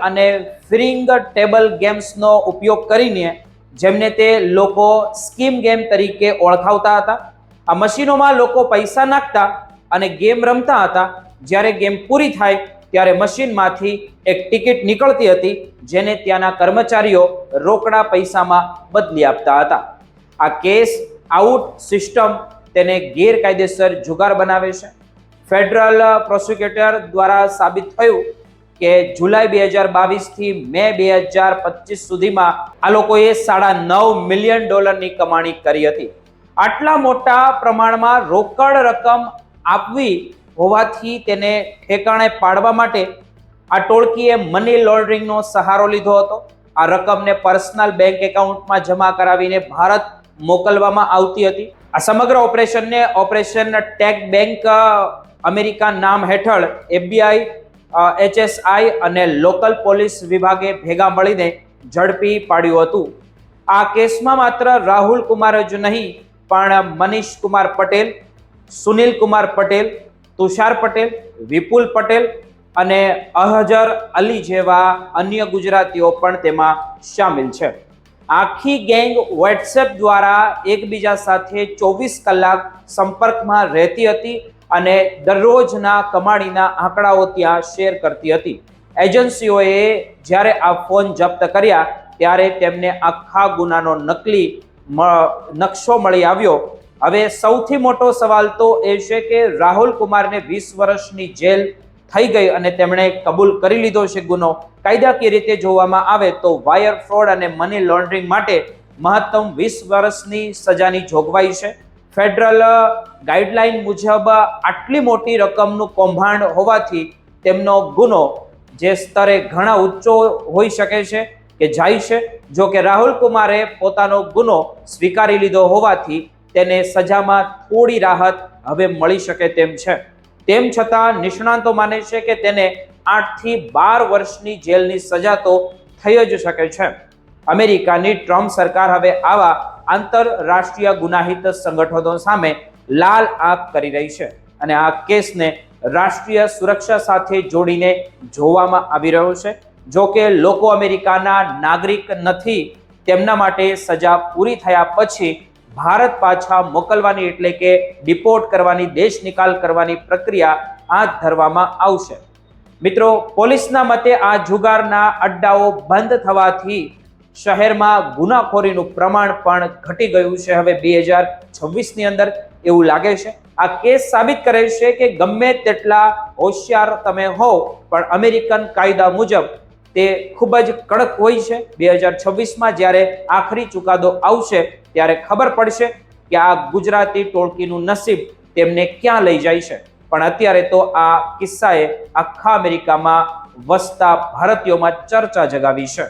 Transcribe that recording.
અને ફ્રિંગ ટેબલ ગેમ્સનો ઉપયોગ કરીને જેમને તે લોકો સ્કીમ ગેમ તરીકે ઓળખાવતા હતા. આ મશીનોમાં લોકો પૈસા નાખતા અને ગેમ રમતા હતા. જ્યારે ગેમ પૂરી થાય ત્યારે મશીનમાંથી એક ટિકિટ નીકળતી હતી, જેને ત્યાંના કર્મચારીઓ રોકડા પૈસામાં બદલી આપતા હતા. આ કેસ આઉટ સિસ્ટમ તેને ગેરકાયદેસર જુગાર બનાવે છે. ફેડરલ પ્રોસિક્યુટર દ્વારા સાબિત થયું કે જુલાઈ 2022 થી મે 2025 સુધીમાં આ લોકોએ $9.5 મિલિયન કમાણી કરી હતી. આટલા મોટા પ્રમાણમાં રોકડ રકમ આપવી હોવાથી તેને ઠેકાણે પાડવા માટે આ ટોળકીએ મની લોન્ડરિંગનો સહારો લીધો હતો. આ રકમને પર્સનલ બેંક એકાઉન્ટમાં જમા કરાવીને ભારત મોકલવામાં આવતી હતી. આ સમગ્ર ઓપરેશનને ઓપરેશન ટેગ બેંક અમેરિકા નામ હેઠળ FBI, HSI અને લોકલ પોલીસ વિભાગે ભેગા મળીને ઝડપી પાડ્યું હતું. આ કેસમાં માત્ર રાહુલ કુમાર જ નહીં, પણ મનીષ કુમાર પટેલ, સુનિલ કુમાર પટેલ, તુષાર પટેલ, વિપુલ પટેલ અને અહજર અલી જેવા અન્ય ગુજરાતીઓ પણ તેમાં સામેલ છે. આખી ગેંગ વોટ્સએપ દ્વારા એકબીજા સાથે 24 કલાક સંપર્કમાં રહેતી હતી અને દરરોજના કમાણીના આંકડાઓ ત્યાં શેર કરતી હતી. એજન્સીઓએ જ્યારે આ ફોન જપ્ત કર્યા ત્યારે તેમને આખા ગુનાનો નકલી નકશો મળી આવ્યો. હવે સૌથી મોટો સવાલ તો એ છે કે રાહુલ કુમારને 20 વર્ષની જેલ થઈ ગઈ અને તેમણે કબૂલ કરી લીધો છે ગુનો. કાયદાકીય રીતે જોવામાં આવે તો વાયર ફ્રોડ અને મની લોન્ડરિંગ માટે મહત્તમ 20 વર્ષની સજાની જોગવાઈ છે. ફેડરલ ગાઈડલાઈન મુજબ આટલી મોટી રકમનું કૌભાંડ હોવાથી તેમનો ગુનો જે સ્તરે ઘણા ઊંચો હોઈ શકે છે કે જાય છે. જો કે રાહુલ કુમારે પોતાનો ગુનો સ્વીકારી લીધો હોવાથી તેને સજામાં થોડી રાહત હવે મળી શકે તેમ છે. તેમ છતાં નિષ્ણાંતો માને છે કે તેને 8 થી 12 વર્ષની જેલની સજા તો થઈ જ શકે છે. અમેરિકાની ટ્રમ્પ સરકાર હવે આવા આંતરરાષ્ટ્રીય ગુનાહિત સંગઠનો સામે લાલ આંખ કરી રહી છે અને આ કેસને રાષ્ટ્રીય સુરક્ષા સાથે જોડીને જોવામાં આવી રહ્યો છે. જો કે લોકો અમેરિકાના નાગરિક નથી, તેમના માટે સજા પૂરી થયા પછી ભારત પાછા મોકલવાની એટલે કે ડિપોર્ટ કરવાની, દેશ નિકાલ કરવાની પ્રક્રિયા હાથ ધરવામાં આવશે. મિત્રો, પોલીસના મતે આ જુગારના અડ્ડાઓ બંધ થવાથી શહેરમાં ગુનાખોરીનું પ્રમાણ પણ ઘટી ગયું છે. હવે 2026ની અંદર એવું લાગે છે. આ કેસ સાબિત કરે છે કે ગમે તેટલા હોશિયાર તમે હો, પણ અમેરિકન કાયદા મુજબ તે ખૂબ જ કડક હોય છે. 2026માં જ્યારે આખરી ચુકાદો આવશે ત્યારે ખબર પડશે કે આ ગુજરાતી ટોળકીનું નસીબ તેમને ક્યાં લઈ જાય છે. પણ અત્યારે તો આ કિસ્સાએ આખા અમેરિકામાં વસતા ભારતીયોમાં ચર્ચા જગાવી છે.